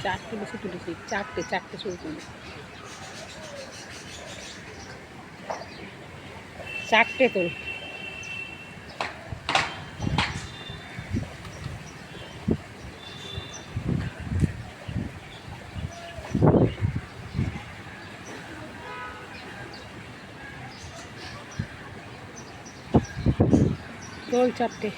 চারটে বেশি তুলেছি, চারটে শুরু তুলি, চারটে তোল। তোল চারটে।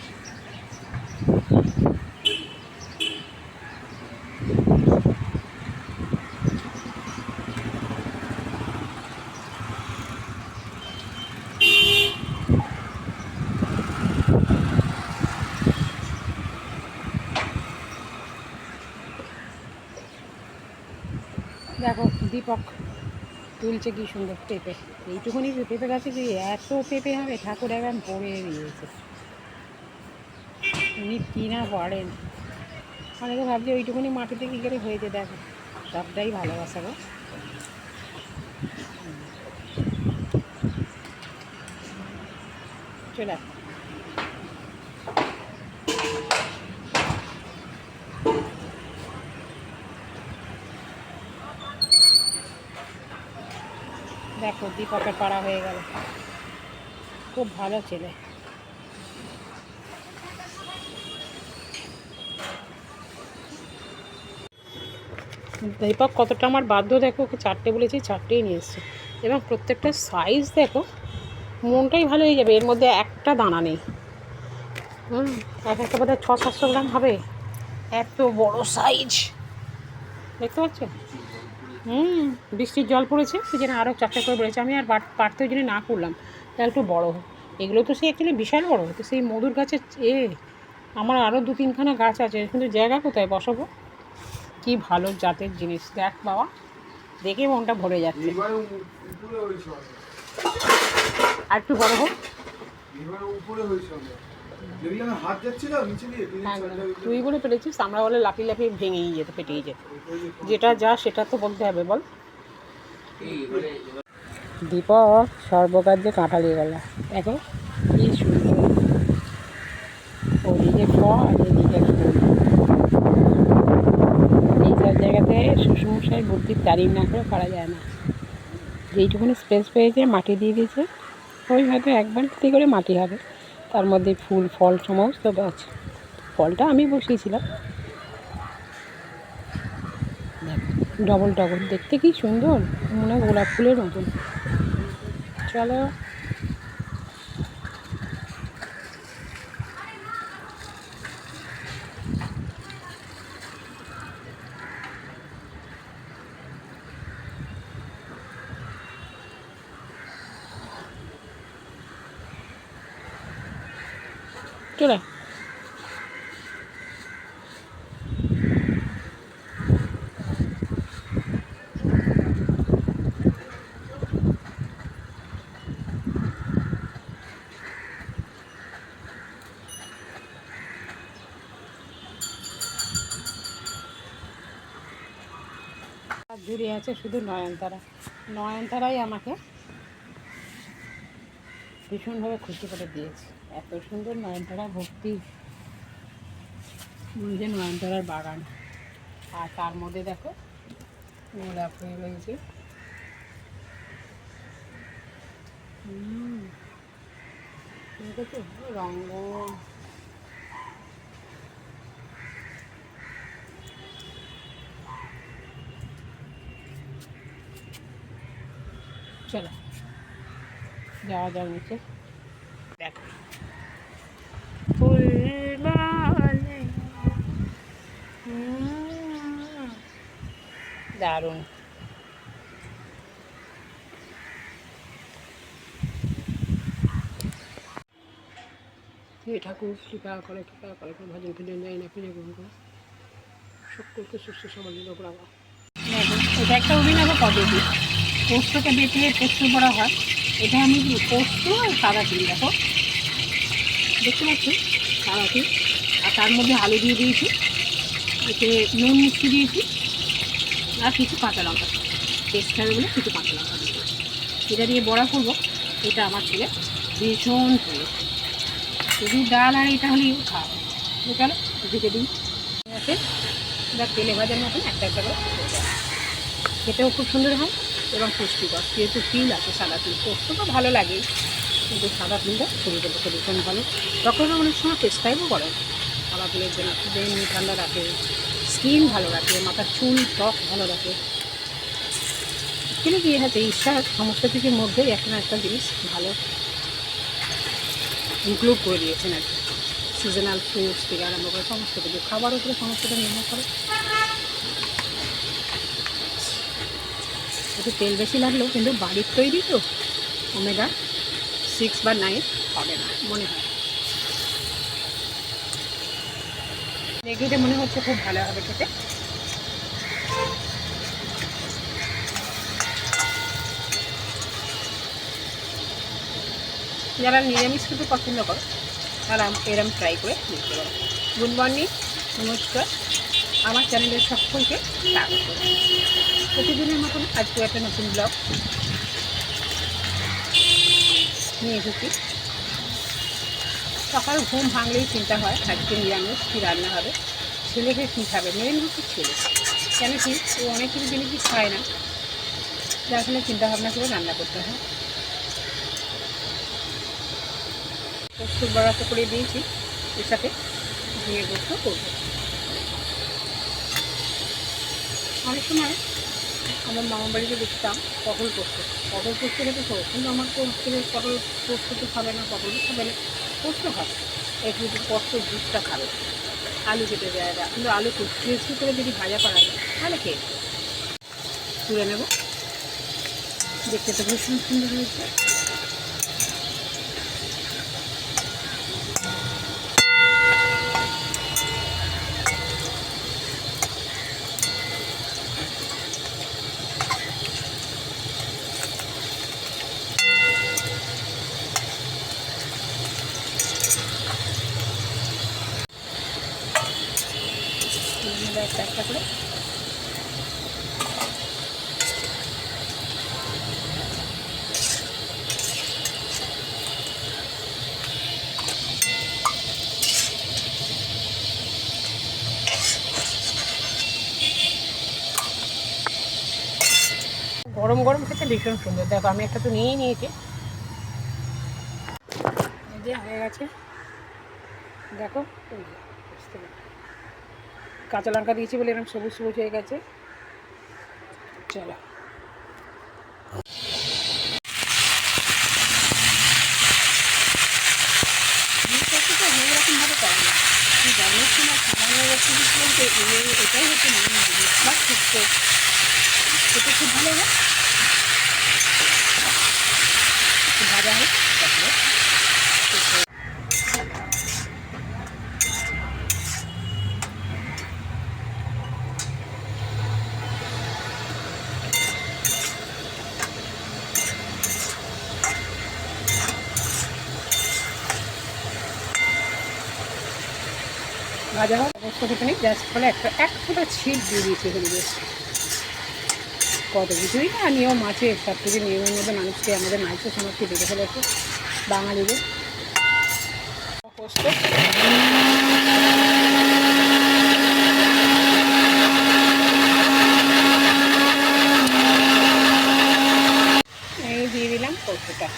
দেখো দীপক তুলছে কি সুন্দর পেঁপে। এইটুকুনি পেঁপে গাছে কি এত পেঁপে হবে, ঠাকুর একদম পড়ে দিয়েছে। উনি কিনা পারেন, অনেকে ভাবছে ওইটুকুনি মাটিতে কী করে হয়েছে। দেখো সবটাই ভালোবাসা গো। চলে দেখো দীপকের পাড়া হয়ে গেল, খুব ভালো ছেলে। দীপক কতটা আমার বাধ্য, দেখো ওকে চারটে বলেছি, চারটেই নিয়ে এসছে। এবং প্রত্যেকটা সাইজ দেখো, মনটাই ভালো হয়ে যাবে। এর মধ্যে একটা দানা নেই। এক একটা বোধহয় 600-700 গ্রাম হবে, এত বড় সাইজ দেখতে পাচ্ছেন। বৃষ্টির জল পড়েছে, সেই জন্য আরও চারটে করে বেড়েছে। আমি আর পারতে ওই জন্য না করলাম, তাহলে একটু বড়ো হোক। এগুলো তো সেই অ্যাকচুয়ালি বিশাল বড়ো, তো সেই মধুর গাছের আমার আরও 2-3খানা গাছ আছে, কিন্তু জায়গা কোথায় বসাবো। কি ভালো জাতের জিনিস দেখ বাবা, দেখে মনটা ভরে যাচ্ছে। আর একটু বড় হোক। তুই বলে পেরেছিস, আমরা বলে লাফিয়ে লাফিয়ে ভেঙেই যেত, ফেটেই যেত। যেটা যা সেটা তো বলতে হবে বল। দীপক সর্বকার্যে কাঁঠালি গলা, দেখো কি সুন্দর। ওদিকে ফল, এদিকে ফুল। এই সব জায়গাতে শ্বশুরমশাই বুদ্ধির তারিফ না করে পারা যায় না। যেইটুকুনি স্পেস পেয়েছে মাটি দিয়ে দিয়েছে, ওই হয়তো 1 বালতি করে মাটি হবে, তার মধ্যে ফুল ফল সমস্ত গাছ। ফলটা আমি বসিয়েছিলাম। ডবল দেখতে কি সুন্দর, মনে হয় গোলাপ ফুলের মতন। চলো চলে। জুড়ে আছে শুধু নয়নতারা। নয়নতারাই আমাকে ভীষণভাবে খুশি করে দিয়েছে। এত সুন্দর নয়নতারা ভর্তি, যে নয়নতারার বাগান। আর তার মধ্যে দেখো গোলাপ হয়ে রয়েছে। দেখেছো রঙ্গন। চলো যাওয়া যাক নিচে। দেখো ফুল দারুণ। হে ঠাকুর কৃপা করে, ভজন ভজন যাই না, পুজো গ্রহণ করে সকলকে সুস্থ সবল লোক রাখা। দেখো এটা একটা অভিনব পদ্ধতি, পোস্তকে বেটে পোস্ত করা হয়। এটা আমি পোস্ত আর সাদা তিল, দেখো দেখতে পাচ্ছি সাদা তিল, আর তার মধ্যে আলু দিয়ে দিয়েছি, এতে নুন মিষ্টি দিয়েছি, আর কিছু কাঁচা লঙ্কা, টেস্ট হবে বলে কিছু কাঁচা লঙ্কা দিয়েছি। এটা দিয়ে বড়া করবো। এটা আমার ছেলে ভীষণ প্রিয়। শুধু ডাল আর এটা হলেই খাওয়া। চলো দিকে দিই আছে যা তেলে ভাজার মতন একটা একটা করে খেতেও খুব সুন্দর হয় এবং পুষ্টিকর। যেহেতু তিল আছে, সাদা তিল, পোস্ত তো ভালো লাগেই, কিন্তু সাদা তিলটা শরীরের পক্ষে ভীষণ ভালো। ডক্টররা অনেক সময় প্রেসক্রাইবও করেন সাদা তিলের জন্য, ব্রেন ঠান্ডা রাখে, স্কিন ভালো রাখে, মাথার চুল ত্বক ভালো রাখে। কিন্তু কি হচ্ছে, ঈশ্বর সমস্ত কিছুর মধ্যেই একটা না একটা জিনিস ভালো ইনক্লুড করে দিয়েছেন আর কি। সিজনাল ফ্রুটস থেকে আরম্ভ করে সমস্ত কিছু খাবার উপরে সমস্তটা নির্ভর করে। একটু তেল বেশি লাগলেও কিন্তু বাড়ির তৈরি তো ওমেগা 6 বা 9 হবে না মনে হয়। দেখে মনে হচ্ছে খুব ভালো হবে খেতে। যারা নিরামিষ খেতে পছন্দ করো তারা এরম ট্রাই করে দেখতে পারো। গুড মর্নিং, নমস্কার, আমার চ্যানেলের সকলকে স্বাগত। প্রতিদিনের মতন আজকে একটা নতুন ব্লগ নিয়ে এসেছি। সকাল ঘুম ভাঙলেই চিন্তা হয় আজকে নিরামিষ কী রান্না হবে, ছেলেকে কী খাবে। মেন হচ্ছে ছেলে, কেন কি ও অনেক কিছু জিনিসই খায় না, যার ফলে চিন্তাভাবনা করে রান্না করতে হয়। পোস্ত বরাদ্দ করে দিয়েছি, এর সাথে ঝিঙে পোস্ত করবো। অনেক সময় আমার মামার বাড়িতে দেখতাম পটল পোস্ত খেতে করো, কিন্তু আমার তো ছেলে পটল পোস্ত তো খাবে না, পটলও খাবে না, পোস্ত খাবে, একটু পোস্ত জুসটা খাবে, আলু কেটে দেয় না, কিন্তু আলু ক্রিসপি করে যদি ভাজা করা যায় তাহলে খেয়ে তুলে নেব। দেখতে তো ভীষণ সুন্দর হয়েছে। একটা করে গরম গরম খেতে ভীষণ সুন্দর। দেখো আমি একটা তো নিয়েই নিয়েছি, এই যে হয়ে গেছে। দেখো কাঁচা লঙ্কা দিয়েছি বলে এরকম সবুজ সবুজ হয়ে গেছে। চলো অন্যরকমভাবে করা না, গরমের সময় সামান্য রেসিপি বলতে এটাই হচ্ছে মেন জিনিস। বা শুক্তো খেতে খুব ভালো হয়, ভাজা হোক তাহলে ভাজা হোক অবস্থা খেতে নেই। জাস্ট ফলে এক ফোঁটা ছিট দিয়ে দিয়েছে হলুদ। কত কিছুই না নিয়ম আছে, সব কিছু নিয়মের মধ্যে মানুষকে আমাদের মাইক্রো সমাজকে দেখে ফেলেছে বাঙালিদের। পোস্ত এই দিয়ে দিলাম পোস্তটা।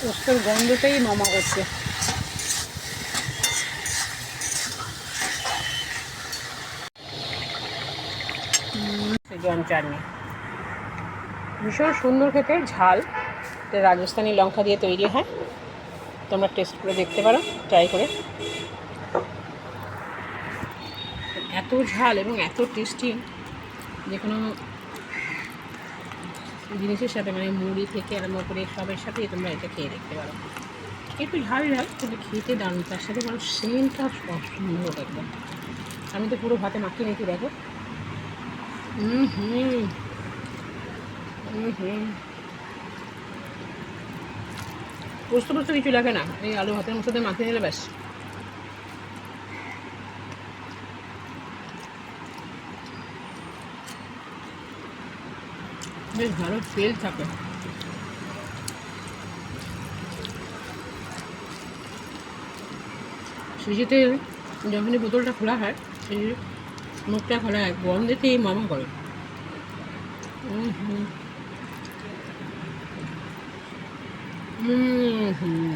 পোস্তর গন্ধটাই মামা করছে। জম চাটনি ভীষণ সুন্দর খেতে, ঝাল, রাজস্থানি লঙ্কা দিয়ে তৈরি হয়। তোমরা টেস্ট করে দেখতে পারো, ট্রাই করে। এত ঝাল এবং এত টেস্টি, যে কোনো জিনিসের সাথে মানে মুড়ি থেকে আরম্ভ করে সবের সাথেই তোমরা এটা খেয়ে দেখতে পারো। একটু ঝাল ঝাল কিন্তু খেতে দারুণ, তার সাথে মানুষ সেন্টটা সুন্দর একদম। আমি তো পুরো ভাতে মাখিয়ে নিয়েছি, দেখো। পোস্ত পোস্ত কিছু লাগে না, এই আলু ভাতের মশলাতে মাখিয়ে নিলে ব্যাস। বেশ ভালো তেল থাকে। সিজিতে যখনই বোতলটা খোলা হয়, সিজির মুখটা খোলা হয়, গন্ধেতেই মামা করে। হুম হুম হুম হুম